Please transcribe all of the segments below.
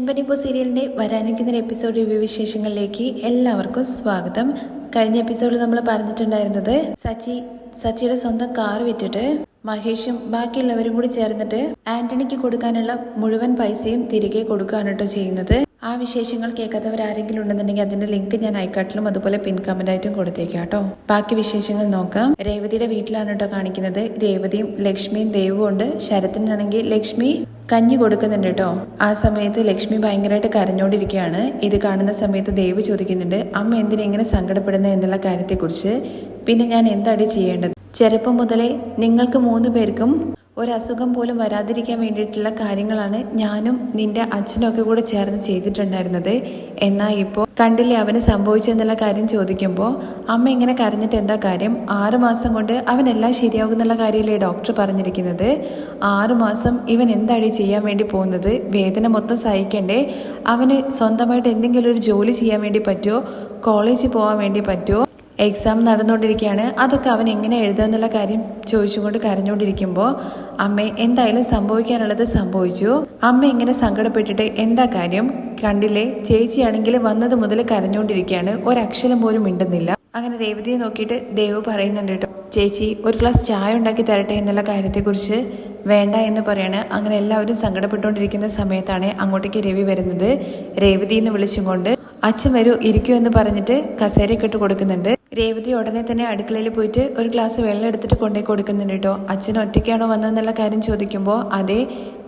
പൊൻപനിപ്പൂ സീരിയലിൻ്റെ വരാനിരിക്കുന്ന episode review വിശേഷങ്ങളിലേക്ക് എല്ലാവർക്കും സ്വാഗതം. കഴിഞ്ഞ എപ്പിസോഡിൽ നമ്മൾ പറഞ്ഞിട്ടുണ്ടായിരുന്നത് സച്ചിയുടെ സ്വന്തം കാർ വിറ്റിട്ട് മഹേഷും ബാക്കിയുള്ളവരും കൂടി ചേർന്നിട്ട് ആന്റണിക്ക് കൊടുക്കാനുള്ള മുഴുവൻ പൈസയും തിരികെ കൊടുക്കുകയാണ് കേട്ടോ ചെയ്യുന്നത്. ആ വിശേഷങ്ങൾ കേൾക്കാത്തവർ ആരെങ്കിലും ഉണ്ടെന്നുണ്ടെങ്കിൽ അതിന്റെ ലിങ്ക് ഞാൻ ഐക്കാട്ടിലും അതുപോലെ പിൻ കമന്റ് ആയിട്ടും കൊടുത്തേക്കാം കേട്ടോ. ബാക്കി വിശേഷങ്ങൾ നോക്കാം. രേവതിയുടെ വീട്ടിലാണ് കേട്ടോ കാണിക്കുന്നത്. രേവതിയും ലക്ഷ്മിയും ദേവും ഉണ്ട്. ശരത്തിനാണെങ്കിൽ ലക്ഷ്മി കഞ്ഞി കൊടുക്കുന്നുണ്ട് കേട്ടോ. ആ സമയത്ത് ലക്ഷ്മി ഭയങ്കരമായിട്ട് കരഞ്ഞോണ്ടിരിക്കുകയാണ്. ഇത് കാണുന്ന സമയത്ത് ദേവ് ചോദിക്കുന്നുണ്ട്, അമ്മ എന്തിനാ ഇങ്ങനെ സങ്കടപ്പെടുന്നത് എന്നുള്ള കാര്യത്തെക്കുറിച്ച്. പിന്നെ ഞാൻ എന്താടി ചെയ്യേണ്ടത്? ചെറുപ്പം മുതലേ നിങ്ങൾക്ക് 3 പേർക്കും ഒരസുഖം പോലും വരാതിരിക്കാൻ വേണ്ടിയിട്ടുള്ള കാര്യങ്ങളാണ് ഞാനും നിന്റെ അച്ഛനും ഒക്കെ കൂടെ ചേർന്ന് ചെയ്തിട്ടുണ്ടായിരുന്നത്. എന്നാൽ ഇപ്പോൾ കണ്ടില്ലേ അവന് സംഭവിച്ചെന്നുള്ള കാര്യം ചോദിക്കുമ്പോൾ അമ്മ ഇങ്ങനെ കരഞ്ഞിട്ട് എന്താ കാര്യം? 6 മാസം കൊണ്ട് അവനെല്ലാം ശരിയാകും എന്നുള്ള കാര്യമല്ലേ ഡോക്ടർ പറഞ്ഞിരിക്കുന്നത്. 6 മാസം ഇവൻ എന്താണ് ചെയ്യാൻ വേണ്ടി പോകുന്നത്? വേദന മൊത്തം സഹിക്കണ്ടേ? അവന് സ്വന്തമായിട്ട് എന്തെങ്കിലും ഒരു ജോലി ചെയ്യാൻ വേണ്ടി പറ്റുമോ? കോളേജിൽ പോകാൻ വേണ്ടി പറ്റുമോ? എക്സാം നടന്നുകൊണ്ടിരിക്കുകയാണ്, അതൊക്കെ അവൻ എങ്ങനെ എഴുതുക എന്നുള്ള കാര്യം ചോദിച്ചുകൊണ്ട് കരഞ്ഞുകൊണ്ടിരിക്കുമ്പോൾ അമ്മ എന്തായാലും സംഭവിക്കാനുള്ളത് സംഭവിച്ചു. അമ്മ ഇങ്ങനെ സങ്കടപ്പെട്ടിട്ട് എന്താ കാര്യം? കണ്ടില്ലേ, ചേച്ചിയാണെങ്കിൽ വന്നത് മുതൽ കരഞ്ഞുകൊണ്ടിരിക്കുകയാണ്, ഒരക്ഷരം പോലും മിണ്ടുന്നില്ല. അങ്ങനെ രേവതിയെ നോക്കിയിട്ട് ദേവ് പറയുന്നുണ്ട് കേട്ടോ, ചേച്ചി ഒരു ഗ്ലാസ് ചായ ഉണ്ടാക്കി തരട്ടെ എന്നുള്ള കാര്യത്തെക്കുറിച്ച് വേണ്ട എന്ന് പറയാണ്. അങ്ങനെ എല്ലാവരും സങ്കടപ്പെട്ടുകൊണ്ടിരിക്കുന്ന സമയത്താണ് അങ്ങോട്ടേക്ക് രവി വരുന്നത്. രേവതി എന്ന് വിളിച്ചും കൊണ്ട് അച്ഛൻ വരൂ ഇരിക്കൂ എന്ന് പറഞ്ഞിട്ട് കസേരയൊക്കെ ഇട്ട് കൊടുക്കുന്നുണ്ട്. രേവതി ഉടനെ തന്നെ അടുക്കളയിൽ പോയിട്ട് ഒരു ഗ്ലാസ് വെള്ളം എടുത്തിട്ട് കൊണ്ടുപോയി കൊടുക്കുന്നുണ്ട് കേട്ടോ. അച്ഛൻ ഒറ്റയ്ക്കാണോ വന്നതെന്നുള്ള കാര്യം ചോദിക്കുമ്പോൾ അതെ,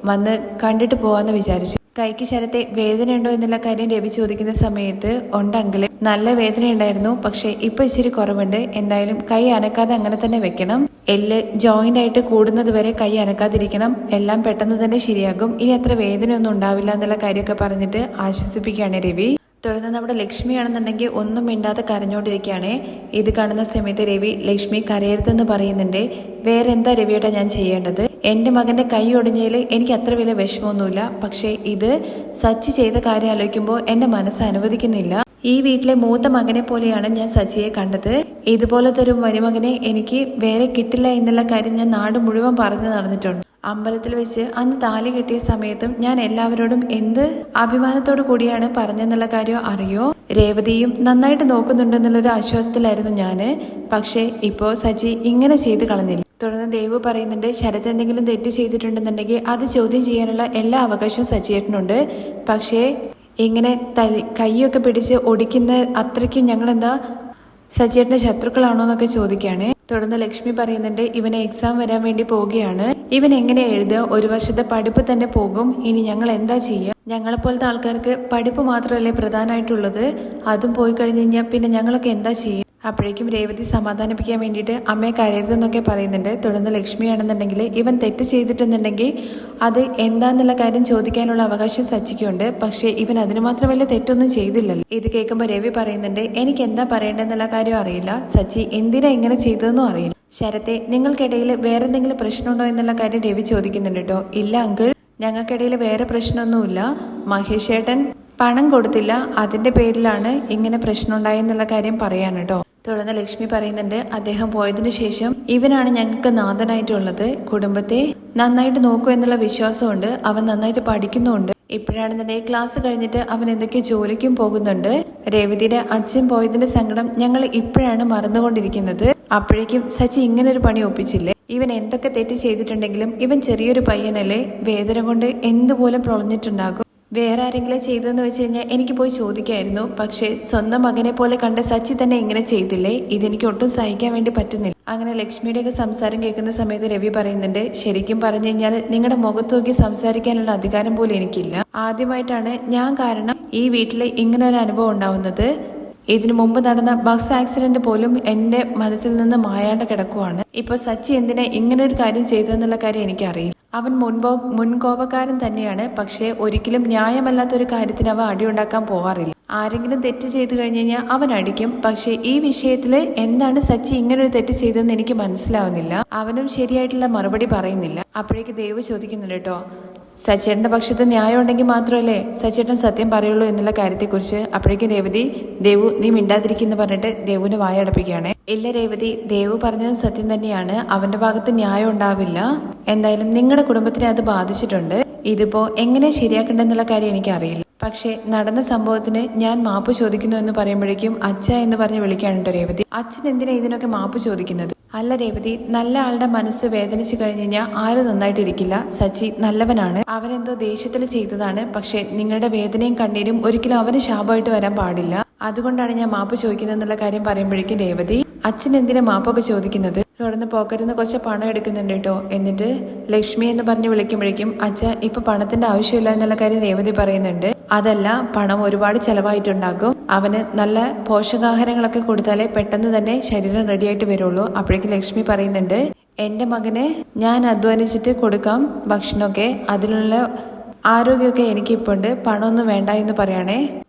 വന്ന് കണ്ടിട്ട് പോവാന്ന് വിചാരിച്ചു. കൈക്ക് ശരത്തെ വേദന ഉണ്ടോ എന്നുള്ള കാര്യം രവി ചോദിക്കുന്ന സമയത്ത് ഉണ്ട് അങ്കിളെ, നല്ല വേദന ഉണ്ടായിരുന്നു, പക്ഷെ ഇപ്പൊ ഇച്ചിരി കുറവുണ്ട്. എന്തായാലും കൈ അനക്കാതെ അങ്ങനെ തന്നെ വെക്കണം. എല്ല് ജോയിന്റ് ആയിട്ട് കൂടുന്നത് വരെ കൈ അനക്കാതിരിക്കണം. എല്ലാം പെട്ടെന്ന് തന്നെ ശരിയാകും. ഇനി അത്ര വേദനയൊന്നും ഉണ്ടാവില്ല എന്നുള്ള കാര്യമൊക്കെ പറഞ്ഞിട്ട് ആശ്വസിപ്പിക്കുകയാണ് രവി. തുടർന്ന് നമ്മുടെ ലക്ഷ്മിയാണെന്നുണ്ടെങ്കിൽ ഒന്നും മിണ്ടാതെ കരഞ്ഞോണ്ടിരിക്കുകയാണ്. ഇത് കാണുന്ന സമയത്ത് രവി ലക്ഷ്മി കരയരുതെന്ന് പറയുന്നുണ്ട്. വേറെ എന്താ രവിയേട്ടാ ഞാൻ ചെയ്യേണ്ടത്? എൻ്റെ മകൻ്റെ കൈ ഒടിഞ്ഞതിൽ എനിക്ക് അത്ര വലിയ വിഷമമൊന്നുമില്ല, പക്ഷേ ഇത് സച്ചി ചെയ്ത കാര്യം ആലോചിക്കുമ്പോൾ എൻ്റെ മനസ്സ് അനുവദിക്കുന്നില്ല. ഈ വീട്ടിലെ മൂത്ത മകനെ പോലെയാണ് ഞാൻ സച്ചിയെ കണ്ടത്. ഇതുപോലത്തെ ഒരു മരുമകനെ എനിക്ക് വേറെ കിട്ടില്ല എന്നുള്ള കാര്യം ഞാൻ നാട് മുഴുവൻ പറഞ്ഞു നടന്നിട്ടുണ്ട്. അമ്പലത്തിൽ വെച്ച് അന്ന് താലി കെട്ടിയ സമയത്തും ഞാൻ എല്ലാവരോടും എന്ത് അഭിമാനത്തോടു കൂടിയാണ് പറഞ്ഞെന്നുള്ള കാര്യം അറിയോ? രേവതിയും നന്നായിട്ട് നോക്കുന്നുണ്ടെന്നുള്ളൊരു ആശ്വാസത്തിലായിരുന്നു ഞാന്. പക്ഷേ ഇപ്പോ സച്ചി ഇങ്ങനെ ചെയ്ത് കളഞ്ഞില്ല. തുടർന്ന് ദേവു പറയുന്നുണ്ട്, ശരത് എന്തെങ്കിലും തെറ്റ് ചെയ്തിട്ടുണ്ടെന്നുണ്ടെങ്കിൽ അത് ചോദ്യം ചെയ്യാനുള്ള എല്ലാ അവകാശവും സച്ചിയേട്ടനുണ്ട്. പക്ഷേ ഇങ്ങനെ കൈയൊക്കെ പിടിച്ച് ഒടിക്കുന്ന അത്രയ്ക്കും ഞങ്ങളെന്താ സച്ചിയേട്ടൻ്റെ ശത്രുക്കളാണോ എന്നൊക്കെ ചോദിക്കുകയാണ്. തുടർന്ന് ലക്ഷ്മി പറയുന്നുണ്ട്, ഇവനെ എക്സാം വരാൻ വേണ്ടി പോവുകയാണ്, ഇവൻ എങ്ങനെ എഴുതുക? 1 വർഷത്തെ പഠിപ്പ് തന്നെ പോകും. ഇനി ഞങ്ങൾ എന്താ ചെയ്യുക? ഞങ്ങളെപ്പോലത്തെ ആൾക്കാർക്ക് പഠിപ്പ് മാത്രമല്ലേ പ്രധാനമായിട്ടുള്ളത്? അതും പോയി കഴിഞ്ഞ് കഴിഞ്ഞാൽ പിന്നെ ഞങ്ങളൊക്കെ എന്താ ചെയ്യുക? അപ്പോഴേക്കും രേവതി സമാധാനിപ്പിക്കാൻ വേണ്ടിയിട്ട് അമ്മയെ കരയരുതെന്നൊക്കെ പറയുന്നുണ്ട്. തുടർന്ന് ലക്ഷ്മിയാണെന്നുണ്ടെങ്കിൽ ഇവൻ തെറ്റ് ചെയ്തിട്ടുണ്ടെങ്കിൽ അത് എന്താന്നുള്ള കാര്യം ചോദിക്കാനുള്ള അവകാശം സച്ചിക്കുണ്ട്. പക്ഷേ ഇവൻ അതിന് മാത്രം വലിയ തെറ്റൊന്നും ചെയ്തില്ലല്ലോ. ഇത് കേൾക്കുമ്പോൾ രവി പറയുന്നുണ്ട്, എനിക്ക് എന്താ പറയേണ്ടതെന്നുള്ള കാര്യം അറിയില്ല. സച്ചി എന്തിനാ ഇങ്ങനെ ചെയ്തതെന്നും അറിയില്ല. ശരത്തെ, നിങ്ങൾക്കിടയിൽ വേറെ എന്തെങ്കിലും പ്രശ്നമുണ്ടോ എന്നുള്ള കാര്യം രവി ചോദിക്കുന്നുണ്ട് കേട്ടോ. ഇല്ല അങ്കിൾ, ഞങ്ങൾക്കിടയിൽ വേറെ പ്രശ്നമൊന്നുമില്ല. മഹേഷ് ചേട്ടൻ പണം കൊടുത്തില്ല, അതിന്റെ പേരിലാണ് ഇങ്ങനെ പ്രശ്നം ഉണ്ടായെന്നുള്ള കാര്യം പറയാണ് കേട്ടോ. തുടർന്ന് ലക്ഷ്മി പറയുന്നുണ്ട്, അദ്ദേഹം പോയതിനു ശേഷം ഇവനാണ് ഞങ്ങൾക്ക് നാഥനായിട്ടുള്ളത്. കുടുംബത്തെ നന്നായിട്ട് നോക്കൂ എന്നുള്ള വിശ്വാസമുണ്ട്. അവൻ നന്നായിട്ട് പഠിക്കുന്നുണ്ട്. ഇപ്പോഴാണെന്നുണ്ടെങ്കിൽ ക്ലാസ് കഴിഞ്ഞിട്ട് അവൻ എന്തൊക്കെ ജോലിക്കും പോകുന്നുണ്ട്. രേവതിയുടെ അച്ഛൻ പോയതിന്റെ സങ്കടം ഞങ്ങൾ ഇപ്പോഴാണ് മറന്നുകൊണ്ടിരിക്കുന്നത്. അപ്പോഴേക്കും സച്ചി ഇങ്ങനെ ഒരു പണി ഒപ്പിച്ചില്ലേ? ഇവൻ എന്തൊക്കെ തെറ്റ് ചെയ്തിട്ടുണ്ടെങ്കിലും ഇവൻ ചെറിയൊരു പയ്യനല്ലേ, വേദന കൊണ്ട് എന്തുപോലും പൊളഞ്ഞിട്ടുണ്ടാകും. വേറെ ആരെങ്കിലും ചെയ്തതെന്ന് വെച്ച് കഴിഞ്ഞാൽ എനിക്ക് പോയി ചോദിക്കായിരുന്നു. പക്ഷേ സ്വന്തം മകനെ പോലെ കണ്ട സച്ചി തന്നെ ഇങ്ങനെ ചെയ്തില്ലേ? ഇതെനിക്ക് ഒട്ടും സഹിക്കാൻ വേണ്ടി പറ്റുന്നില്ല. അങ്ങനെ ലക്ഷ്മിയുടെയൊക്കെ സംസാരം കേൾക്കുന്ന സമയത്ത് രവി പറയുന്നുണ്ട്, ശരിക്കും പറഞ്ഞു കഴിഞ്ഞാൽ നിങ്ങളുടെ മുഖത്ത് നോക്കി സംസാരിക്കാനുള്ള അധികാരം പോലും എനിക്കില്ല. ആദ്യമായിട്ടാണ് ഞാൻ കാരണം ഈ വീട്ടിൽ ഇങ്ങനെ ഒരു അനുഭവം ഉണ്ടാവുന്നത്. ഇതിനു മുമ്പ് നടന്ന ബസ് ആക്സിഡന്റ് പോലും എന്റെ മനസ്സിൽ നിന്ന് മായാണ്ട് കിടക്കുവാണ്. ഇപ്പൊ സച്ചി എന്തിനാ ഇങ്ങനെ ഒരു കാര്യം ചെയ്തതെന്നുള്ള കാര്യം എനിക്കറിയില്ല. അവൻ മുൻകോപക്കാരൻ തന്നെയാണ്, പക്ഷേ ഒരിക്കലും ന്യായമല്ലാത്തൊരു കാര്യത്തിന് അവൻ അടിയുണ്ടാക്കാൻ പോവാറില്ല. ആരെങ്കിലും തെറ്റ് ചെയ്തു കഴിഞ്ഞു കഴിഞ്ഞാൽ അവൻ അടിക്കും. പക്ഷേ ഈ വിഷയത്തില് എന്താണ് സച്ചി ഇങ്ങനൊരു തെറ്റ് ചെയ്തതെന്ന് എനിക്ക് മനസ്സിലാവുന്നില്ല. അവനും ശരിയായിട്ടുള്ള മറുപടി പറയുന്നില്ല. അപ്പോഴേക്ക് ദേവ് ചോദിക്കുന്നുണ്ട് കേട്ടോ, സച്ചേട്ടന്റെ പക്ഷത്ത് ന്യായം ഉണ്ടെങ്കിൽ മാത്രമല്ലേ സച്ചേട്ടൻ സത്യം പറയുള്ളൂ എന്നുള്ള കാര്യത്തെക്കുറിച്ച്. അപ്പോഴേക്കും രേവതി, ദേവു നീ മിണ്ടാതിരിക്കുന്നു പറഞ്ഞിട്ട് ദേവുവിന് വായടപ്പിക്കുകയാണ്. ഇല്ല രേവതി, ദേവു പറഞ്ഞത് സത്യം തന്നെയാണ്. അവന്റെ ഭാഗത്ത് ന്യായം ഉണ്ടാവില്ല. എന്തായാലും നിങ്ങളുടെ കുടുംബത്തിനെ അത് ബാധിച്ചിട്ടുണ്ട്. ഇതിപ്പോ എങ്ങനെ ശരിയാക്കണ്ടെന്നുള്ള കാര്യം എനിക്കറിയില്ല. പക്ഷേ നടന്ന സംഭവത്തിന് ഞാൻ മാപ്പ് ചോദിക്കുന്നു എന്ന് പറയുമ്പോഴേക്കും അച്ഛ എന്ന് പറഞ്ഞ് വിളിക്കാനുണ്ടോ രേവതി. അച്ഛൻ എന്തിനാ ഇതിനൊക്കെ മാപ്പ് ചോദിക്കുന്നത്? അല്ല രേവതി, നല്ല ആളുടെ മനസ്സ് വേദനിച്ചു കഴിഞ്ഞു കഴിഞ്ഞാൽ ആരും നന്നായിട്ടിരിക്കില്ല. സച്ചി നല്ലവനാണ്, അവനെന്തോ ദേഷ്യത്തിൽ ചെയ്തതാണ്. പക്ഷെ നിങ്ങളുടെ വേദനയും കണ്ണീരും ഒരിക്കലും അവന് ശാപമായിട്ട് വരാൻ പാടില്ല. അതുകൊണ്ടാണ് ഞാൻ മാപ്പ് ചോദിക്കുന്നത് എന്നുള്ള കാര്യം പറയുമ്പോഴേക്കും രേവതി, അച്ഛൻ എന്തിനാ മാപ്പൊക്കെ ചോദിക്കുന്നത്? തുടർന്ന് പോക്കറ്റിന്ന് കുറച്ച് പണം എടുക്കുന്നുണ്ട് കേട്ടോ. എന്നിട്ട് ലക്ഷ്മി എന്ന് പറഞ്ഞ് വിളിക്കുമ്പോഴേക്കും അച്ഛ ഇപ്പൊ പണത്തിന്റെ ആവശ്യമില്ല എന്നുള്ള കാര്യം രേവതി പറയുന്നുണ്ട്. അതല്ല, പണം ഒരുപാട് ചെലവായിട്ടുണ്ടാകും. അവന് നല്ല പോഷകാഹാരങ്ങളൊക്കെ കൊടുത്താലേ പെട്ടെന്ന് തന്നെ ശരീരം റെഡിയായിട്ട് വരുള്ളൂ. അപ്പോഴേക്കും ലക്ഷ്മി പറയുന്നുണ്ട്, എൻ്റെ മകന് ഞാൻ അധ്വാനിച്ചിട്ട് കൊടുക്കാം ഭക്ഷണമൊക്കെ, അതിനുള്ള ആരോഗ്യമൊക്കെ എനിക്കിപ്പോൾ ഉണ്ട്, പണമൊന്നും വേണ്ട എന്ന് പറയണേ.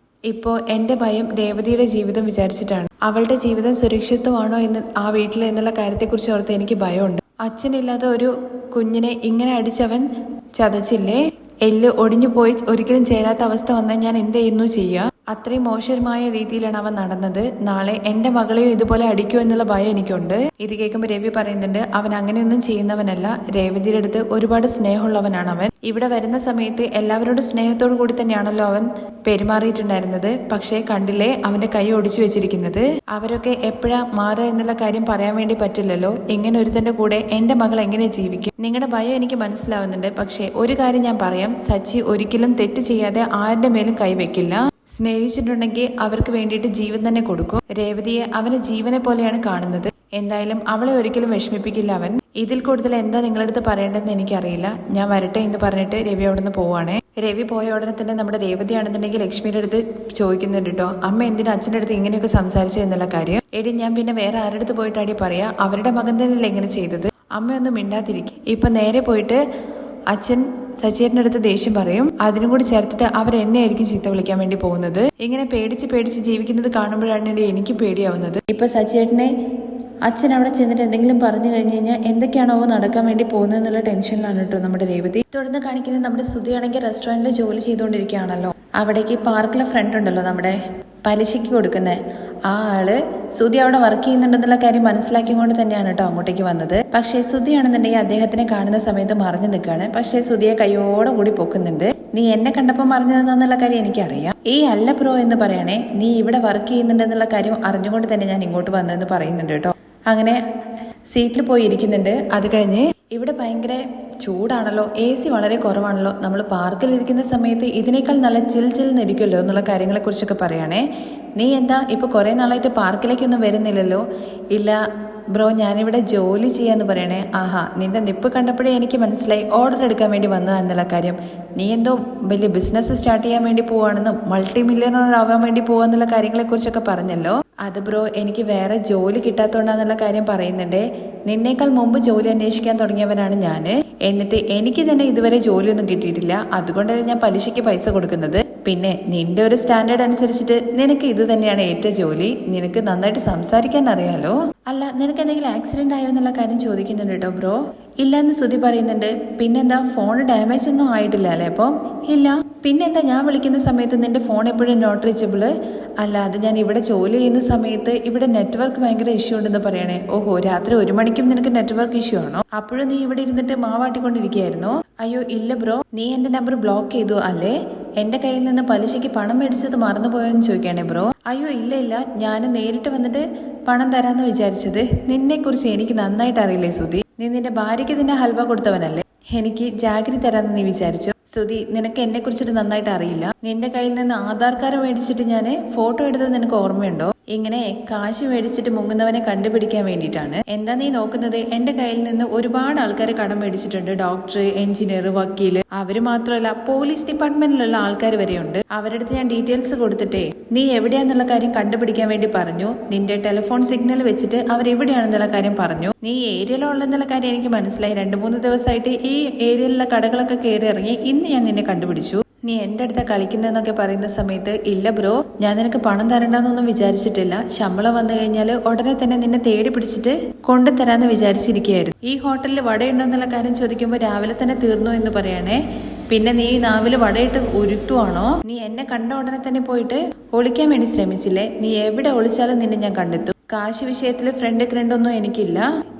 ഇപ്പോൾ എൻ്റെ ഭയം രേവതിയുടെ ജീവിതം വിചാരിച്ചിട്ടാണ്. അവളുടെ ജീവിതം സുരക്ഷിതമാണോ എന്ന് ആ വീട്ടിൽ എന്നുള്ള കാര്യത്തെക്കുറിച്ച് ഓർത്ത് എനിക്ക് ഭയമുണ്ട്. അച്ഛനില്ലാതെ ഒരു കുഞ്ഞിനെ ഇങ്ങനെ അടിച്ചവൻ ചതച്ചില്ലേ, എല്ല് ഒടിഞ്ഞു പോയി ഒരിക്കലും ചേരാത്ത അവസ്ഥ വന്നാൽ ഞാൻ എന്ത് ചെയ്യുന്നു ചെയ്യുക? അത്രയും മോശമായ രീതിയിലാണ് അവൻ നടന്നത്. നാളെ എൻ്റെ മകളെയും ഇതുപോലെ അടിക്കുമോ എന്നുള്ള ഭയം എനിക്കുണ്ട്. ഇത് കേൾക്കുമ്പോൾ രവി പറയുന്നുണ്ട്, അവൻ അങ്ങനെയൊന്നും ചെയ്യുന്നവനല്ല. രേവതിയുടെ അടുത്ത് ഒരുപാട് സ്നേഹമുള്ളവനാണ് അവൻ. ഇവിടെ വരുന്ന സമയത്ത് എല്ലാവരോടും സ്നേഹത്തോടു കൂടി തന്നെയാണല്ലോ അവൻ പെരുമാറിയിട്ടുണ്ടായിരുന്നത്. പക്ഷേ കണ്ടില്ലേ അവന്റെ കൈ ഒടിച്ചു വെച്ചിരിക്കുന്നത്. അവരൊക്കെ എപ്പോഴാ മാറുക എന്നുള്ള കാര്യം പറയാൻ വേണ്ടി പറ്റില്ലല്ലോ. ഇങ്ങനെ ഒരുത്തന്റെ കൂടെ എൻ്റെ മകൾ എങ്ങനെ ജീവിക്കും? നിങ്ങളുടെ ഭയം എനിക്ക് മനസ്സിലാവുന്നുണ്ട്. പക്ഷേ ഒരു കാര്യം ഞാൻ പറയാം, സച്ചി ഒരിക്കലും തെറ്റ് ചെയ്യാതെ ആരുടെ മേലും കൈവെക്കില്ല. സ്നേഹിച്ചിട്ടുണ്ടെങ്കിൽ അവർക്ക് വേണ്ടിയിട്ട് ജീവൻ തന്നെ കൊടുക്കും. രേവതിയെ അവന് ജീവനെ പോലെയാണ് കാണുന്നത്. എന്തായാലും അവളെ ഒരിക്കലും വിഷമിപ്പിക്കില്ല അവൻ. ഇതിൽ കൂടുതൽ എന്താ നിങ്ങളുടെ അടുത്ത് പറയേണ്ടതെന്ന് എനിക്കറിയില്ല. ഞാൻ വരട്ടെ എന്ന് പറഞ്ഞിട്ട് രവി അവിടെ നിന്ന് പോവാണേ. രവി പോയ ഉടനെ തന്നെ നമ്മുടെ രേവതിയാണെന്നുണ്ടെങ്കിൽ ലക്ഷ്മിയുടെ അടുത്ത് ചോദിക്കുന്നുണ്ട് കേട്ടോ, അമ്മ എന്തിനാ അച്ഛൻ്റെ അടുത്ത് ഇങ്ങനെയൊക്കെ സംസാരിച്ചത് എന്നുള്ള കാര്യം. എടി ഞാൻ പിന്നെ വേറെ ആരുടെ അടുത്ത് പോയിട്ടാടി പറയാ, അവരുടെ മകൻ തന്നെയല്ലേ ഇങ്ങനെ ചെയ്തത്. അമ്മയൊന്നും മിണ്ടാതിരിക്കും. ഇപ്പൊ നേരെ പോയിട്ട് അച്ഛൻ സച്ചേട്ടൻ്റെ അടുത്ത് ദേഷ്യം പറയും. അതിനും കൂടി ചേർത്തിട്ട് അവരെന്നെ ആയിരിക്കും ചീത്ത വിളിക്കാൻ വേണ്ടി പോകുന്നത്. ഇങ്ങനെ പേടിച്ച് ജീവിക്കുന്നത് കാണുമ്പോഴാണ് എനിക്ക് പേടിയാവുന്നത്. ഇപ്പൊ സച്ചേട്ടനെ അച്ഛൻ അവിടെ ചെന്നിട്ട് എന്തെങ്കിലും പറഞ്ഞു കഴിഞ്ഞു കഴിഞ്ഞാൽ എന്തൊക്കെയാണോ നടക്കാൻ വേണ്ടി പോകുന്നത് എന്നുള്ള ടെൻഷനിലാണ് കേട്ടോ നമ്മുടെ രേവതി. തുടർന്ന് കാണിക്കുന്നത് നമ്മുടെ സുധിയാണെങ്കിൽ റെസ്റ്റോറൻറ്റിൽ ജോലി ചെയ്തുകൊണ്ടിരിക്കുകയാണല്ലോ. അവിടേക്ക് പാർക്കിലെ ഫ്രണ്ട് ഉണ്ടല്ലോ നമ്മുടെ പലിശയ്ക്ക് കൊടുക്കുന്നത്, ആ ആള് സുധി അവിടെ വർക്ക് ചെയ്യുന്നുണ്ടെന്നുള്ള കാര്യം മനസ്സിലാക്കിക്കൊണ്ട് തന്നെയാണ് കേട്ടോ അങ്ങോട്ടേക്ക് വന്നത്. പക്ഷേ സുധിയാണെന്നുണ്ടെങ്കിൽ അദ്ദേഹത്തിനെ കാണുന്ന സമയത്ത് മറിഞ്ഞു നിൽക്കുകയാണ്. പക്ഷേ സുധിയെ കയ്യോടെ കൂടി പൊക്കുന്നുണ്ട്. നീ എന്നെ കണ്ടപ്പോൾ മറിഞ്ഞതെന്നുള്ള കാര്യം എനിക്കറിയാം. അല്ല ബ്രോ എന്ന് പറയണേ, നീ ഇവിടെ വർക്ക് ചെയ്യുന്നുണ്ടെന്നുള്ള കാര്യം അറിഞ്ഞുകൊണ്ട് തന്നെ ഞാൻ ഇങ്ങോട്ട് വന്നതെന്ന് പറയുന്നുണ്ട് കേട്ടോ. അങ്ങനെ സീറ്റിൽ പോയി ഇരിക്കുന്നുണ്ട്. അത് കഴിഞ്ഞ് ഇവിടെ ഭയങ്കര ചൂടാണല്ലോ, AC വളരെ കുറവാണല്ലോ. നമ്മൾ പാർക്കിലിരിക്കുന്ന സമയത്ത് ഇതിനേക്കാൾ നല്ല ചിൽ എന്നുള്ള കാര്യങ്ങളെക്കുറിച്ചൊക്കെ പറയുകയാണേ. നീ എന്താ ഇപ്പോൾ കുറേ നാളായിട്ട് പാർക്കിലേക്കൊന്നും വരുന്നില്ലല്ലോ? ഇല്ല ബ്രോ, ഞാനിവിടെ ജോലി ചെയ്യാന്ന് പറയണേ. ആഹാ, നിന്റെ നിപ്പ് കണ്ടപ്പോഴേ എനിക്ക് മനസ്സിലായി ഓർഡർ എടുക്കാൻ വേണ്ടി വന്നതെന്നുള്ള കാര്യം. നീ എന്തോ വലിയ ബിസിനസ് സ്റ്റാർട്ട് ചെയ്യാൻ വേണ്ടി പോവാണെന്നും മൾട്ടി മില്യണർ ആവാൻ വേണ്ടി പോവാന്നുള്ള കാര്യങ്ങളെക്കുറിച്ചൊക്കെ പറഞ്ഞല്ലോ. അത് ബ്രോ, എനിക്ക് വേറെ ജോലി കിട്ടാത്തതുകൊണ്ടാന്നുള്ള കാര്യം പറയുന്നുണ്ടേ. നിന്നേക്കാൾ മുമ്പ് ജോലി അന്വേഷിക്കാൻ തുടങ്ങിയവനാണ് ഞാൻ. എന്നിട്ട് എനിക്ക് തന്നെ ഇതുവരെ ജോലിയൊന്നും കിട്ടിയിട്ടില്ല. അതുകൊണ്ടല്ലേ ഞാൻ പലിശയ്ക്ക് പൈസ കൊടുക്കുന്നത്. പിന്നെ നിന്റെ ഒരു സ്റ്റാൻഡേർഡ് അനുസരിച്ചിട്ട് നിനക്ക് ഇത് തന്നെയാണ് ഏറ്റവും ജോലി. നിനക്ക് നന്നായിട്ട് സംസാരിക്കാൻ അറിയാലോ. അല്ല, നിനക്ക് എന്തെങ്കിലും ആക്സിഡന്റ് ആയോ എന്നുള്ള കാര്യം ചോദിക്കുന്നുണ്ട് കേട്ടോ ബ്രോ. ഇല്ല എന്ന് സുധി പറയുന്നുണ്ട്. പിന്നെന്താ, ഫോൺ ഡാമേജ് ഒന്നും ആയിട്ടില്ല അല്ലേ? അപ്പം ഇല്ല. പിന്നെന്താ, ഞാൻ വിളിക്കുന്ന സമയത്ത് നിന്റെ ഫോൺ എപ്പോഴും നോട്ട് റീച്ചബിള്? അല്ല, അത് ഞാൻ ഇവിടെ ജോലി ചെയ്യുന്ന സമയത്ത് ഇവിടെ നെറ്റ്വർക്ക് ഭയങ്കര ഇഷ്യൂ ഉണ്ടെന്ന് പറയണേ. ഓഹോ, രാത്രി 1 മണിക്കും നിനക്ക് നെറ്റ്വർക്ക് ഇഷ്യൂ ആണോ? അപ്പോഴും നീ ഇവിടെ ഇരുന്നിട്ട് മാവാട്ടിക്കൊണ്ടിരിക്കുകയായിരുന്നോ? അയ്യോ ഇല്ല ബ്രോ, നീ എന്റെ നമ്പർ ബ്ലോക്ക് ചെയ്തു അല്ലേ? എന്റെ കയ്യിൽ നിന്ന് പലിശയ്ക്ക് പണം മേടിച്ചത് മറന്നുപോയെന്ന് ചോദിക്കുകയാണേ ബ്രോ. അയ്യോ ഇല്ല, ഞാൻ നേരിട്ട് വന്നിട്ട് പണം തരാന്ന് വിചാരിച്ചത്. നിന്നെ കുറിച്ച് എനിക്ക് നന്നായിട്ട് അറിയില്ലേ സുധി? നീ നിന്റെ ഭാര്യയ്ക്ക് നിന്നെ ഹൽവ കൊടുത്തവനല്ലേ? എനിക്ക് ജാഗ്രി തരാന്ന് നീ വിചാരിച്ചു? സുധി, നിനക്ക് എന്നെ കുറിച്ചിട്ട് നന്നായിട്ട് അറിയില്ല. നിന്റെ കയ്യിൽ നിന്ന് ആധാർ കാർഡ് മേടിച്ചിട്ട് ഞാൻ ഫോട്ടോ എടുത്തത് നിനക്ക് ഓർമ്മയുണ്ടോ? ഇങ്ങനെ കാശ് മേടിച്ചിട്ട് മുങ്ങുന്നവനെ കണ്ടുപിടിക്കാൻ വേണ്ടിയിട്ടാണ്. എന്താ നീ നോക്കുന്നത്? എന്റെ കയ്യിൽ നിന്ന് ഒരുപാട് ആൾക്കാർ കടം മേടിച്ചിട്ടുണ്ട്. ഡോക്ടർ, എഞ്ചിനീയർ, വക്കീല്, അവര് മാത്രമല്ല പോലീസ് ഡിപ്പാർട്ട്മെന്റിലുള്ള ആൾക്കാർ വരെയുണ്ട്. അവരുടെ അടുത്ത് ഞാൻ ഡീറ്റെയിൽസ് കൊടുത്തിട്ടേ നീ എവിടെയാന്നുള്ള കാര്യം കണ്ടുപിടിക്കാൻ വേണ്ടി പറഞ്ഞു. നിന്റെ ടെലിഫോൺ സിഗ്നൽ വെച്ചിട്ട് അവരെവിടെയാണെന്നുള്ള കാര്യം പറഞ്ഞു. നീ ഏരിയയിലുള്ളതെന്നുള്ള കാര്യം എനിക്ക് മനസ്സിലായി. 2-3 ദിവസമായിട്ട് ഈ ഏരിയയിലുള്ള കടകളൊക്കെ കയറി ഇറങ്ങി. ഇന്ന് ഞാൻ നിന്നെ കണ്ടുപിടിച്ചു. നീ എൻ്റെ അടുത്ത കളിക്കുന്നതെന്നൊക്കെ പറയുന്ന സമയത്ത് ഇല്ല ബ്രോ, ഞാൻ നിനക്ക് പണം തരണ്ടെന്നൊന്നും വിചാരിച്ചിട്ടില്ല. ശമ്പളം വന്നു കഴിഞ്ഞാൽ ഉടനെ തന്നെ നിന്നെ തേടി പിടിച്ചിട്ട് കൊണ്ടുതരാന്ന് വിചാരിച്ചിരിക്കുകയായിരുന്നു. ഈ ഹോട്ടലിൽ വടയുണ്ടോ എന്നുള്ള കാര്യം ചോദിക്കുമ്പോൾ രാവിലെ തന്നെ തീർന്നു എന്ന് പറയണേ. പിന്നെ നീ നാവില് വടയിട്ട് ഉരുട്ടുവാണോ? നീ എന്നെ കണ്ട ഉടനെ തന്നെ പോയിട്ട് ഒളിക്കാൻ വേണ്ടി ശ്രമിച്ചില്ലേ? നീ എവിടെ ഒളിച്ചാലും നിന്നെ ഞാൻ കണ്ടെത്തും. കാശ് വിഷയത്തിൽ ഫ്രണ്ടൊന്നും എനിക്കില്ല.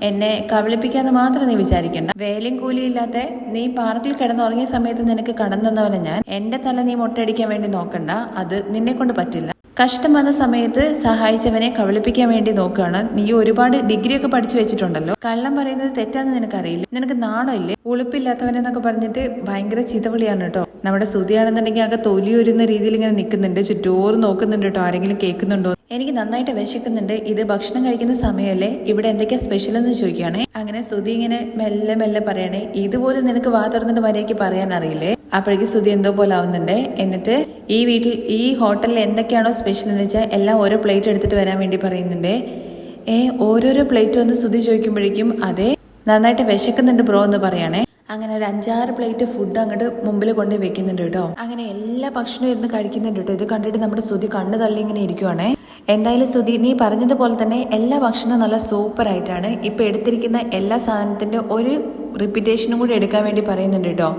എന്നെ കബളിപ്പിക്കാന്ന് മാത്രം നീ വിചാരിക്കണ്ട. വേലയും കൂലിയില്ലാത്ത നീ പാർക്കിൽ കിടന്നുറങ്ങിയ സമയത്ത് നിനക്ക് കടന്നവനെ ഞാൻ. എന്റെ തല നീ മൊട്ടയടിക്കാൻ വേണ്ടി നോക്കണ്ട, അത് നിന്നെ കൊണ്ട് പറ്റില്ല. കഷ്ടം വന്ന സമയത്ത് സഹായിച്ചവനെ കബളിപ്പിക്കാൻ വേണ്ടി നോക്കുകയാണ്. നീ ഒരുപാട് ഡിഗ്രിയൊക്കെ പഠിച്ചു വെച്ചിട്ടുണ്ടല്ലോ. കള്ളം പറയുന്നത് തെറ്റാന്ന് നിനക്കറിയില്ല. നിനക്ക് നാണമില്ലേ? ഉളുപ്പില്ലാത്തവനെന്നൊക്കെ പറഞ്ഞിട്ട് ഭയങ്കര ചീത്തവിളിയാണ് കേട്ടോ. നമ്മുടെ ശ്രുതിയാണെന്നുണ്ടെങ്കിൽ ആകെ തൊലിയൊരുന്ന രീതിയിൽ ഇങ്ങനെ നിൽക്കുന്നുണ്ട്. ചുറ്റോറ് നോക്കുന്നുണ്ട് കേട്ടോ, ആരെങ്കിലും കേൾക്കുന്നുണ്ടോ. എനിക്ക് നന്നായിട്ട് വിശക്കുന്നുണ്ട്. ഇത് ഭക്ഷണം കഴിക്കുന്ന സമയമല്ലേ, ഇവിടെ എന്തൊക്കെയാ സ്പെഷ്യൽ എന്ന് ചോദിക്കുകയാണേ. അങ്ങനെ ശ്രുതി ഇങ്ങനെ മെല്ലെ മെല്ലെ പറയണേ, ഇതുപോലെ നിനക്ക് വാ തുറന്നിട്ട് മര്യാദയ്ക്ക് പറയാൻ അറിയില്ലേ. അപ്പോഴേക്ക് ശ്രുതി എന്തോ പോലെ ആവുന്നുണ്ട്. എന്നിട്ട് ഈ ഹോട്ടലിൽ എന്തൊക്കെയാണോ സ്പെഷ്യൽ എന്ന് വെച്ചാൽ എല്ലാം ഓരോ പ്ലേറ്റ് എടുത്തിട്ട് വരാൻ വേണ്ടി പറയുന്നുണ്ട്. ഓരോരോ പ്ലേറ്റ് വന്ന് ശ്രുതി ചോദിക്കുമ്പോഴേക്കും അതെ നന്നായിട്ട് വിശക്കുന്നുണ്ട് ബ്രോ എന്ന് പറയണേ. അങ്ങനെ ഒരു 5-6 പ്ലേറ്റ് ഫുഡ് അങ്ങോട്ട് മുമ്പിൽ കൊണ്ട് വെക്കുന്നുണ്ട് കേട്ടോ. അങ്ങനെ എല്ലാ ഭക്ഷണവും ഇരുന്ന് കഴിക്കുന്നുണ്ട് കേട്ടോ. ഇത് കണ്ടിട്ട് നമ്മുടെ ശ്രുതി കണ്ണ് തള്ളി ഇങ്ങനെ ഇരിക്കുവാണേ. എന്തായാലും ശ്രുതി, നീ പറഞ്ഞതുപോലെ തന്നെ എല്ലാ ഭക്ഷണവും നല്ല സൂപ്പർ ആയിട്ടാണ്. ഇപ്പൊ എടുത്തിരിക്കുന്ന എല്ലാ സാധനത്തിന്റെ ഒരു റിപ്പീറ്റേഷനും കൂടി എടുക്കാൻ വേണ്ടി പറയുന്നുണ്ട് കേട്ടോ.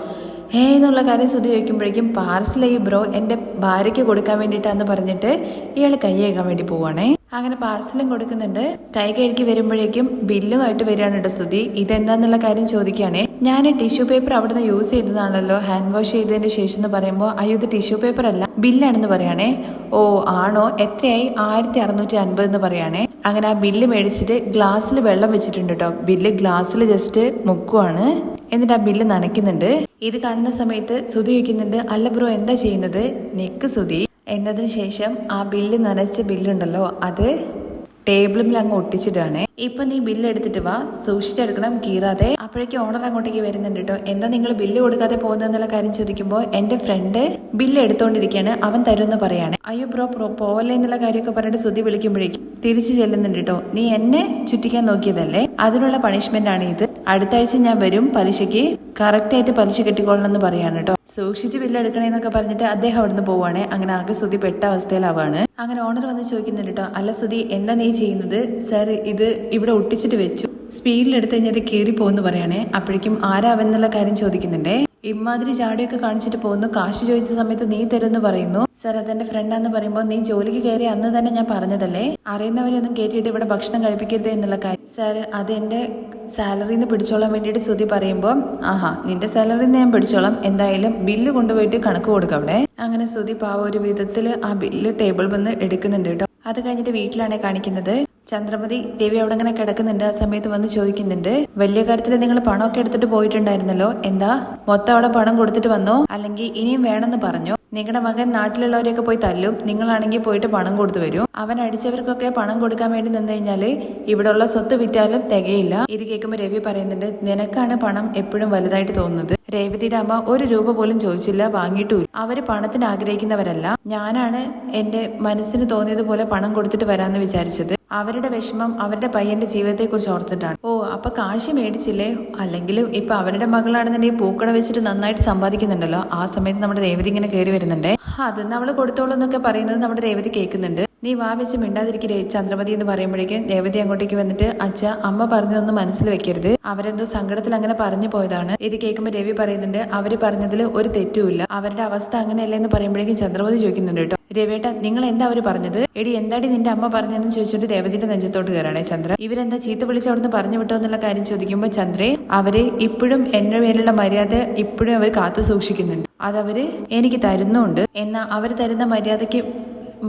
എന്നുള്ള കാര്യം ശ്രുതി ചോദിക്കുമ്പോഴേക്കും പാർസലായി ബ്രോ, എൻ്റെ ഭാര്യയ്ക്ക് കൊടുക്കാൻ വേണ്ടിയിട്ടാന്ന് പറഞ്ഞിട്ട് ഇയാൾ കൈ കഴുകാൻ വേണ്ടി പോവാണേ. അങ്ങനെ പാർസലും കൊടുക്കുന്നുണ്ട്. കൈ കഴുകി വരുമ്പോഴേക്കും ബില്ലുമായിട്ട് വരികയാണ് കേട്ടോ ശ്രുതി. ഇതെന്താന്നുള്ള കാര്യം ചോദിക്കുകയാണേ. ഞാൻ ടിഷ്യൂ പേപ്പർ അവിടുന്ന് യൂസ് ചെയ്തതാണല്ലോ ഹാൻഡ് വാഷ് ചെയ്തതിന് ശേഷം എന്ന് പറയുമ്പോൾ അയ്യോ ഇത് ടിഷ്യൂ പേപ്പർ അല്ല ബില്ലാണെന്ന് പറയാണേ. ഓ ആണോ, എത്രയായി? 1650 എന്ന് പറയാണേ. അങ്ങനെ ആ ബില്ല് മേടിച്ചിട്ട് ഗ്ലാസ്സിൽ വെള്ളം വെച്ചിട്ടുണ്ട് കേട്ടോ. ബില്ല് ഗ്ലാസ്സിൽ ജസ്റ്റ് മുക്കുവാണ്. എന്നിട്ട് ആ ബില്ല് നനയ്ക്കുന്നുണ്ട്. ഇത് കാണുന്ന സമയത്ത് ശ്രുതി ചോദിക്കുന്നുണ്ട്, അല്ല ബ്രോ എന്താ ചെയ്യുന്നത്? നിക്ക് ശ്രുതി എന്നതിന് ശേഷം ആ ബില്ല് നനച്ച ബില്ലുണ്ടല്ലോ അത് ടേബിളിൽ അങ്ങ് ഒട്ടിച്ചിട്ടാണ്. ഇപ്പൊ നീ ബില്ല് എടുത്തിട്ട് വാ, സൂക്ഷിച്ചെടുക്കണം, കീറാതെ. അപ്പോഴേക്കും ഓണർ അങ്ങോട്ടേക്ക് വരുന്നുണ്ട് കേട്ടോ. എന്താ നിങ്ങൾ ബില്ല് കൊടുക്കാതെ പോകുന്നതെന്നുള്ള കാര്യം ചോദിക്കുമ്പോൾ എന്റെ ഫ്രണ്ട് ബില്ല് എടുത്തോണ്ടിരിക്കുകയാണ്, അവൻ തരുമെന്ന് പറയാണ്. അയ്യോ ബ്രോ പോവല്ലേ എന്നുള്ള കാര്യമൊക്കെ പറഞ്ഞിട്ട് ശ്രുതി വിളിക്കുമ്പോഴേക്കും തിരിച്ചു ചെല്ലുന്നുണ്ട് കേട്ടോ. നീ എന്നെ ചുറ്റിക്കാൻ നോക്കിയതല്ലേ, അതിനുള്ള പണിഷ്മെന്റ് ആണ് ഇത്. അടുത്ത ആഴ്ച ഞാൻ വരും, പലിശയ്ക്ക് കറക്റ്റായിട്ട് പലിശ കെട്ടിക്കൊള്ളണം എന്ന് പറയാണ് കേട്ടോ. സൂക്ഷിച്ച് ബില്ല് എടുക്കണേന്നൊക്കെ പറഞ്ഞിട്ട് അദ്ദേഹം അവിടുന്ന് പോവാണ്. അങ്ങനെ ആകെ ശ്രുതി പെട്ട അവസ്ഥയിലാവാണ്. അങ്ങനെ ഓണർ വന്ന് ചോദിക്കുന്നുണ്ട് കേട്ടോ, അല്ല ശ്രുതി എന്താ നീ ചെയ്യുന്നത്? സാർ ഇത് ഇവിടെ ഒട്ടിച്ചിട്ട് വെച്ചു, സ്പീഡിൽ എടുത്തു കഴിഞ്ഞാൽ അത് കീറി പോകുന്നു പറയണേ. അപ്പോഴേക്കും ആരാ അവൻ എന്നുള്ള കാര്യം ചോദിക്കുന്നുണ്ടേ. ഇമാതിരി ചാടിയൊക്കെ കാണിച്ചിട്ട് പോകുന്നു, കാശ് ചോദിച്ച സമയത്ത് നീ തരുമെന്ന് പറയുന്നു. സാർ അതെന്റെ ഫ്രണ്ടാന്ന് പറയുമ്പോൾ നീ ജോലിക്ക് കയറി അന്ന് തന്നെ ഞാൻ പറഞ്ഞതല്ലേ അറിയുന്നവരെയൊന്നും കയറ്റിയിട്ട് ഇവിടെ ഭക്ഷണം കഴിപ്പിക്കരുത് എന്നുള്ള കാര്യം. സാർ അതെന്റെ സാലറിന്ന് പിടിച്ചോളാൻ വേണ്ടിയിട്ട് ശ്രുതി പറയുമ്പോൾ ആഹാ നിന്റെ സാലറിന്ന് ഞാൻ പിടിച്ചോളാം, എന്തായാലും ബില്ല് കൊണ്ടുപോയിട്ട് കണക്ക് കൊടുക്കാം അവിടെ. അങ്ങനെ ശ്രുതി പാവ ഒരു വിധത്തിൽ ആ ബില്ല് ടേബിൾ വന്ന് എടുക്കുന്നുണ്ട് കേട്ടോ. അത് കഴിഞ്ഞിട്ട് വീട്ടിലാണ് കാണിക്കുന്നത്. ചന്ദ്രമതി രവി അവിടെ അങ്ങനെ കിടക്കുന്നുണ്ട്. ആ സമയത്ത് വന്ന് ചോദിക്കുന്നുണ്ട്, വലിയ കാര്യത്തിൽ നിങ്ങൾ പണമൊക്കെ എടുത്തിട്ട് പോയിട്ടുണ്ടായിരുന്നല്ലോ, എന്താ മൊത്തം അവിടെ പണം കൊടുത്തിട്ട് വന്നോ, അല്ലെങ്കിൽ ഇനിയും വേണമെന്ന് പറഞ്ഞോ? നിങ്ങളുടെ മകൻ നാട്ടിലുള്ളവരെയൊക്കെ പോയി തല്ലും, നിങ്ങളാണെങ്കിൽ പോയിട്ട് പണം കൊടുത്തു വരും. അവൻ അടിച്ചവർക്കൊക്കെ പണം കൊടുക്കാൻ വേണ്ടി നിന്ന് കഴിഞ്ഞാല് ഇവിടെയുള്ള സ്വത്ത് വിറ്റാലും തികയില്ല. ഇത് കേൾക്കുമ്പോൾ രവി പറയുന്നുണ്ട്, നിനക്കാണ് പണം എപ്പോഴും വലുതായിട്ട് തോന്നുന്നത്. രേവതിയുടെ അമ്മ 1 രൂപ പോലും ചോദിച്ചില്ല, വാങ്ങിയിട്ടുമില്ല. അവര് പണത്തിന് ആഗ്രഹിക്കുന്നവരല്ല. ഞാനാണ് എന്റെ മനസ്സിന് തോന്നിയതുപോലെ പണം കൊടുത്തിട്ട് വരാന്ന് വിചാരിച്ചത്. അവരുടെ വിഷമം അവരുടെ പയ്യന്റെ ജീവിതത്തെ കുറിച്ച് ഓർത്തിട്ടാണ്. ഓ അപ്പൊ കാശ് മേടിച്ചില്ലേ? അല്ലെങ്കിലും ഇപ്പൊ അവരുടെ മകളാണെന്നുണ്ടെങ്കിൽ പൂക്കട വെച്ചിട്ട് നന്നായിട്ട് സമ്പാദിക്കുന്നുണ്ടല്ലോ. ആ സമയത്ത് നമ്മുടെ രേവതി ഇങ്ങനെ കയറി വരുന്നുണ്ട്. അത് അവള് കൊടുത്തോളൂ എന്നൊക്കെ പറയുന്നത് നമ്മുടെ രേവതി കേൾക്കുന്നുണ്ട്. നീ വാ വെച്ച് മിണ്ടാതിരിക്കേ ചന്ദ്രമതി എന്ന് പറയുമ്പോഴേക്കും രേവതി അങ്ങോട്ടേക്ക് വന്നിട്ട്, അച്ഛ അമ്മ പറഞ്ഞതൊന്നും മനസ്സിൽ വെക്കരുത്, അവരെന്തോ സങ്കടത്തിൽ അങ്ങനെ പറഞ്ഞു പോയതാണ്. ഇത് കേൾക്കുമ്പോൾ രവി പറയുന്നുണ്ട്, അവര് പറഞ്ഞതിൽ ഒരു തെറ്റുമില്ല, അവരുടെ അവസ്ഥ അങ്ങനെയല്ലേ എന്ന് പറയുമ്പോഴേക്കും ചന്ദ്രമതി ചോദിക്കുന്നുണ്ട് കേട്ടോ, രവിയേട്ട നിങ്ങൾ എന്താ അവര് പറഞ്ഞത്? എടി എന്താടി നിന്റെ അമ്മ പറഞ്ഞതെന്ന് ചോദിച്ചിട്ട് രേവതിയുടെ നെഞ്ചത്തോട്ട് കയറാണേ ചന്ദ്ര. ഇവരെന്താ ചീത്ത വിളിച്ച് അവിടുന്ന് പറഞ്ഞു വിട്ടോ എന്നുള്ള കാര്യം ചോദിക്കുമ്പോൾ ചന്ദ്രേ അവര് ഇപ്പോഴും എന്റെ മേലുള്ള മര്യാദ ഇപ്പോഴും അവർ കാത്തു സൂക്ഷിക്കുന്നുണ്ട്, അതവര് എനിക്ക് തരുന്നുണ്ട്. എന്നാൽ അവർ തരുന്ന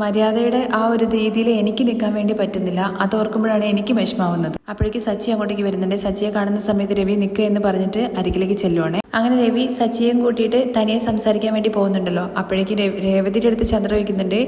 മര്യാദയുടെ ആ ഒരു രീതിയിൽ എനിക്ക് നിൽക്കാൻ വേണ്ടി പറ്റുന്നില്ല. അത് ഓർക്കുമ്പോഴാണ് എനിക്ക് വിഷമാവുന്നത്. അപ്പോഴേക്ക് സച്ചി അങ്ങോട്ടേക്ക് വരുന്നുണ്ട്. സച്ചിയെ കാണുന്ന സമയത്ത് രവി നിൽക്കുക എന്ന് പറഞ്ഞിട്ട് അരികിലേക്ക് ചെല്ലുവാണേ. അങ്ങനെ രവി സച്ചിയെയും കൂട്ടിയിട്ട് തനിയെ സംസാരിക്കാൻ വേണ്ടി പോകുന്നുണ്ടല്ലോ. അപ്പോഴേക്ക് രേവതിയുടെ അടുത്ത് ചന്ദ്ര ചോദിക്കുന്നുണ്ട്,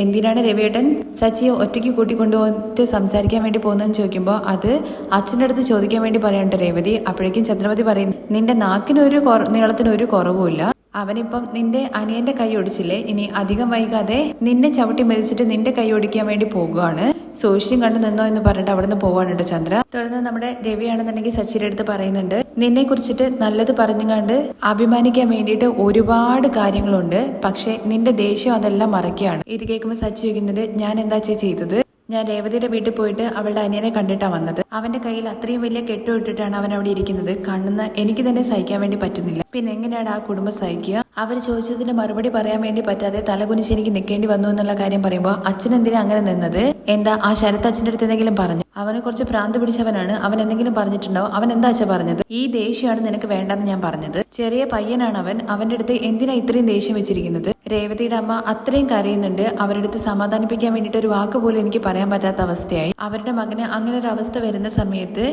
എന്തിനാണ് രവിയേട്ടൻ സച്ചിയെ ഒറ്റയ്ക്ക് കൂട്ടിക്കൊണ്ടുപോയിട്ട് സംസാരിക്കാൻ വേണ്ടി പോകുന്നതെന്ന് ചോദിക്കുമ്പോൾ അത് അച്ഛൻ്റെ അടുത്ത് ചോദിക്കാൻ വേണ്ടി പറയാനുണ്ട് രേവതി. അപ്പോഴേക്കും ചന്ദ്രമതി പറയുന്നു, നിന്റെ നാക്കിനൊരു നീളത്തിനൊരു കുറവുമില്ല, അവനിപ്പം നിന്റെ അനിയന്റെ കൈ ഒടിച്ചില്ലേ, ഇനി അധികം വൈകാതെ നിന്നെ ചവിട്ടി മരിച്ചിട്ട് നിന്റെ കൈ ഒടിക്കാൻ വേണ്ടി പോകുകയാണ്, സൂക്ഷിച്ചും കണ്ടു നിന്നോ എന്ന് പറഞ്ഞിട്ട് അവിടുന്ന് പോവാനുണ്ട് ചന്ദ്ര. തുടർന്ന് നമ്മുടെ രവിയാണെന്നുണ്ടെങ്കിൽ സച്ചിയുടെ അടുത്ത് പറയുന്നുണ്ട്, നിന്നെ കുറിച്ചിട്ട് നല്ലത് പറഞ്ഞുകൊണ്ട് അഭിമാനിക്കാൻ വേണ്ടിയിട്ട് ഒരുപാട് കാര്യങ്ങളുണ്ട്, പക്ഷെ നിന്റെ ദേഷ്യം അതെല്ലാം മറക്കുകയാണ്. ഇത് കേൾക്കുമ്പോൾ സച്ചി ചോദിക്കുന്നുണ്ട്, ഞാൻ എന്താ ചെയ്തത്? ഞാൻ രേവതിയുടെ വീട്ടിൽ പോയിട്ട് അവളുടെ അനിയനെ കണ്ടിട്ടാ വന്നത്. അവന്റെ കയ്യിൽ അത്രയും വലിയ കെട്ടുവിട്ടിട്ടാണ് അവൻ അവിടെ ഇരിക്കുന്നത്. കാണുന്ന എനിക്ക് തന്നെ സഹിക്കാൻ വേണ്ടി പറ്റുന്നില്ല. പിന്നെ എങ്ങനെയാണ് ആ കുടുംബം സഹിക്കുക? അവർ ചോദിച്ചതിന് മറുപടി പറയാൻ വേണ്ടി പറ്റാതെ തലകുനിച്ച് എനിക്ക് നിൽക്കേണ്ടി വന്നു എന്നുള്ള കാര്യം പറയുമ്പോൾ അച്ഛൻ എന്തിനാ അങ്ങനെ നിന്നത്? എന്താ ആ ശരത്ത് അച്ഛൻ്റെ അടുത്ത് എന്തെങ്കിലും പറഞ്ഞു? അവന് കുറച്ച് ഭ്രാന്ത് പിടിച്ചവനാണ്. അവൻ എന്തെങ്കിലും പറഞ്ഞിട്ടുണ്ടോ? അവൻ എന്താ അച്ഛൻ പറഞ്ഞത്? ഈ ദേഷ്യമാണ് നിനക്ക് വേണ്ടെന്ന് ഞാൻ പറഞ്ഞത്. ചെറിയ പയ്യനാണ് അവൻ. അവന്റെ അടുത്ത് എന്തിനാ ഇത്രയും ദേഷ്യം വെച്ചിരിക്കുന്നത്? രേവതിയുടെ അമ്മ അത്രയും കരയുന്നുണ്ട്. അവരുടെ അടുത്ത് സമാധാനിപ്പിക്കാൻ വേണ്ടിയിട്ട് ഒരു വാക്ക് പോലും എനിക്ക് പറയാൻ പറ്റാത്ത അവസ്ഥയായി. അവരുടെ മകന് അങ്ങനെ ഒരു അവസ്ഥ വരുന്ന സമയത്ത്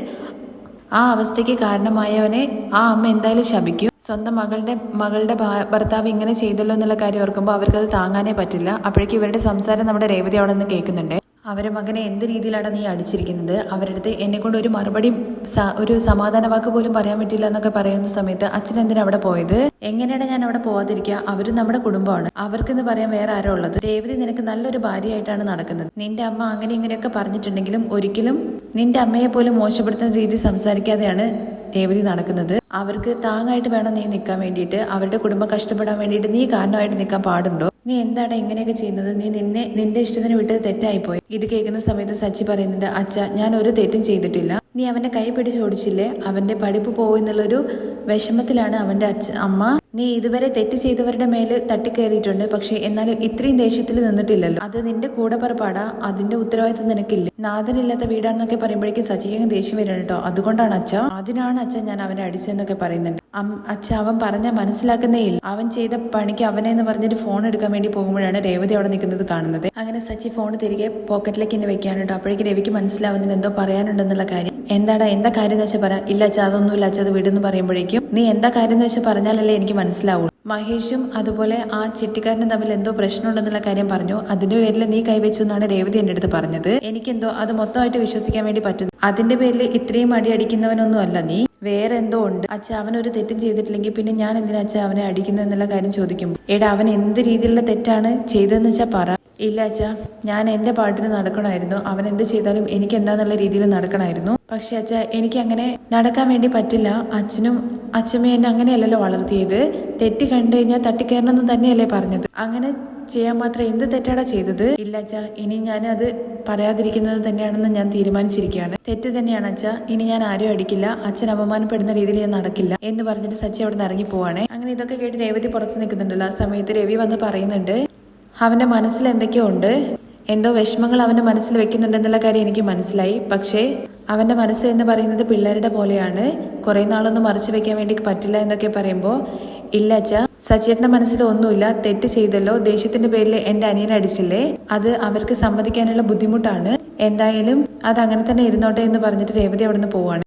ആ അവസ്ഥയ്ക്ക് കാരണമായവനെ ആ അമ്മ എന്തായാലും ശപിക്കും. സ്വന്തം മകളുടെ ഭർത്താവ് ഇങ്ങനെ ചെയ്തല്ലോ എന്നുള്ള കാര്യം ഓർക്കുമ്പോൾ അവർക്കത് താങ്ങാനേ പറ്റില്ല. അപ്പോഴേക്കും ഇവരുടെ സംസാരം നമ്മുടെ രേവതി അവിടെ നിന്ന് കേൾക്കുന്നുണ്ട്. അവരെ മകനെ എന്ത് രീതിയിലാണ് നീ അടിച്ചിരിക്കുന്നത്? അവരുടെ അടുത്ത് എന്നെ കൊണ്ട് ഒരു മറുപടി ഒരു സമാധാന വാക്ക് പോലും പറയാൻ പറ്റില്ല എന്നൊക്കെ പറയുന്ന സമയത്ത് അച്ഛൻ എന്തിനാ അവിടെ പോയത്? എങ്ങനെയാണ് ഞാൻ അവിടെ പോവാതിരിക്കുക? അവരും നമ്മുടെ കുടുംബമാണ്. അവർക്കെന്ന് പറയാൻ വേറെ ആരോ ഉള്ളത്? രേവതി നിനക്ക് നല്ലൊരു ഭാര്യയായിട്ടാണ് നടക്കുന്നത്. നിന്റെ അമ്മ അങ്ങനെ ഇങ്ങനെയൊക്കെ പറഞ്ഞിട്ടുണ്ടെങ്കിലും ഒരിക്കലും നിന്റെ അമ്മയെ പോലും മോശപ്പെടുത്തുന്ന രീതി സംസാരിക്കാതെയാണ് രേവതി നടക്കുന്നത്. അവർക്ക് താങ്ങായിട്ട് വേണം നീ നിൽക്കാൻ വേണ്ടിയിട്ട്. അവരുടെ കുടുംബം കഷ്ടപ്പെടാൻ വേണ്ടിയിട്ട് നീ കാരണമായിട്ട് നിൽക്കാൻ പാടുണ്ടോ? നീ എന്താണ് ഇങ്ങനെയൊക്കെ ചെയ്യുന്നത്? നീ നിന്റെ ഇഷ്ടത്തിന് വിട്ടത് തെറ്റായിപ്പോയി. ഇത് കേൾക്കുന്ന സമയത്ത് സച്ചി പറയുന്നുണ്ട്, അച്ഛ ഞാൻ ഒരു തെറ്റും ചെയ്തിട്ടില്ല. നീ അവന്റെ കൈ പിടിച്ച് ഓടിച്ചില്ലേ? അവന്റെ പഠിപ്പ് പോയെന്നുള്ളൊരു വിഷമത്തിലാണ് അവന്റെ അമ്മ. നീ ഇതുവരെ തെറ്റ് ചെയ്തവരുടെ മേല് തട്ടിക്കയറിയിട്ടുണ്ട്. പക്ഷെ എന്നാലും ഇത്രയും ദേഷ്യത്തിൽ നിന്നിട്ടില്ലല്ലോ. അത് നിന്റെ കൂടെ പറപ്പാടാ. അതിന്റെ ഉത്തരവാദിത്വം നിനക്കില്ല. നാഥനില്ലാത്ത വീടാണെന്നൊക്കെ പറയുമ്പോഴേക്കും സച്ചിക്ക് ദേഷ്യം വരണം കേട്ടോ. അതുകൊണ്ടാണ് അച്ഛ, അതിനാണ് അച്ഛൻ ഞാൻ അവനെ അടിച്ചെന്നൊക്കെ പറയുന്നുണ്ട്. അച്ഛ അവൻ പറഞ്ഞാൽ മനസ്സിലാക്കുന്നേ ഇല്ല. അവൻ ചെയ്ത പണിക്ക് അവനെ എന്ന് പറഞ്ഞിട്ട് ഫോൺ എടുക്കാൻ വേണ്ടി പോകുമ്പോഴാണ് രേവതി അവിടെ നിൽക്കുന്നത് കാണുന്നത്. അങ്ങനെ സച്ചി ഫോൺ തിരികെ പോക്കറ്റിലേക്ക് തന്നെ വെക്കാണ് കേട്ടോ. അപ്പോഴേക്ക് രവിക്ക് മനസ്സിലാവുന്നതിന് എന്തോ പറയാനുണ്ടെന്നുള്ള കാര്യം. എന്താ കാര്യം എന്ന് വെച്ചാൽ പറയാം. ഇല്ല അച്ഛാ അതൊന്നും ഇല്ല അച്ഛാ, അത് വിടുന്ന് പറയുമ്പോഴേക്കും നീ എന്താ കാര്യം എന്ന് വെച്ചാൽ പറഞ്ഞാലല്ലേ എനിക്ക് മനസ്സിലാവുള്ളൂ. മഹേഷും അതുപോലെ ആ ചിട്ടിക്കാരനും തമ്മിൽ എന്തോ പ്രശ്നമുണ്ടെന്നുള്ള കാര്യം പറഞ്ഞു. അതിന്റെ പേരിൽ നീ കൈവച്ചു എന്നാണ് രേവതി എന്റെ അടുത്ത് പറഞ്ഞത്. എനിക്കെന്തോ അത് മൊത്തമായിട്ട് വിശ്വസിക്കാൻ വേണ്ടി പറ്റുന്നു. അതിന്റെ പേരിൽ ഇത്രയും അടി അടിക്കുന്നവനൊന്നും അല്ല നീ, വേറെ എന്തോ ഉണ്ട്. അച്ഛ അവനൊരു തെറ്റും ചെയ്തിട്ടില്ലെങ്കിൽ പിന്നെ ഞാൻ എന്തിനാ അച്ഛാ അവനെ അടിക്കുന്നത് എന്നുള്ള കാര്യം ചോദിക്കും. എടാ അവൻ എന്ത് രീതിയിലുള്ള തെറ്റാണ് ചെയ്തതെന്ന് വെച്ചാൽ പറ. ഇല്ല അച്ഛാ ഞാൻ എന്റെ പാട്ടിന് നടക്കണമായിരുന്നു. അവൻ എന്ത് ചെയ്താലും എനിക്ക് എന്താന്നുള്ള രീതിയിൽ നടക്കണമായിരുന്നു. പക്ഷെ അച്ഛാ എനിക്ക് അങ്ങനെ നടക്കാൻ വേണ്ടി പറ്റില്ല. അച്ഛനും അച്ഛമ്മയും എന്നെ അങ്ങനെയല്ലല്ലോ വളർത്തിയത്. തെറ്റ് കണ്ടു കഴിഞ്ഞാൽ തട്ടിക്കയറണമെന്ന് തന്നെയല്ലേ പറഞ്ഞത്. അങ്ങനെ ചെയ്യാൻ മാത്രം എന്ത് തെറ്റാടാ ചെയ്തത്? ഇല്ല അച്ഛാ ഇനി ഞാൻ അത് പറയാതിരിക്കുന്നത് തന്നെയാണെന്ന് ഞാൻ തീരുമാനിച്ചിരിക്കുകയാണ്. തെറ്റ് തന്നെയാണ് അച്ഛാ. ഇനി ഞാൻ ആരും അടിക്കില്ല. അച്ഛൻ അപമാനപ്പെടുന്ന രീതിയിൽ ഞാൻ നടക്കില്ല എന്ന് പറഞ്ഞിട്ട് സച്ചി അവിടെ നിന്ന് ഇറങ്ങി പോവാണേ. അങ്ങനെ ഇതൊക്കെ കേട്ട് രേവതി പുറത്ത് നിൽക്കുന്നുണ്ടല്ലോ. ആ സമയത്ത് രവി വന്ന് പറയുന്നുണ്ട് അവന്റെ മനസ്സിൽ എന്തൊക്കെയോ ഉണ്ട്, എന്തോ വിഷമങ്ങൾ അവന്റെ മനസ്സിൽ വെക്കുന്നുണ്ടെന്നുള്ള കാര്യം എനിക്ക് മനസ്സിലായി. പക്ഷേ അവന്റെ മനസ്സ് എന്ന് പറയുന്നത് പിള്ളേരുടെ പോലെയാണ്. കുറെ നാളൊന്നും മറച്ചു വെക്കാൻ വേണ്ടി പറ്റില്ല എന്നൊക്കെ പറയുമ്പോൾ ഇല്ല അച്ഛാ സച്ചേട്ടന്റെ മനസ്സിൽ ഒന്നുമില്ല. തെറ്റ് ചെയ്തല്ലോ, ദേഷ്യത്തിന്റെ പേരിൽ എന്റെ അനിയനെ അടിച്ചില്ലേ, അത് അവർക്ക് സമ്മതിക്കാനുള്ള ബുദ്ധിമുട്ടാണ്. എന്തായാലും അത് അങ്ങനെ തന്നെ ഇരുന്നോട്ടെ എന്ന് പറഞ്ഞിട്ട് രേവതി അവിടെ നിന്ന് പോവാണ്.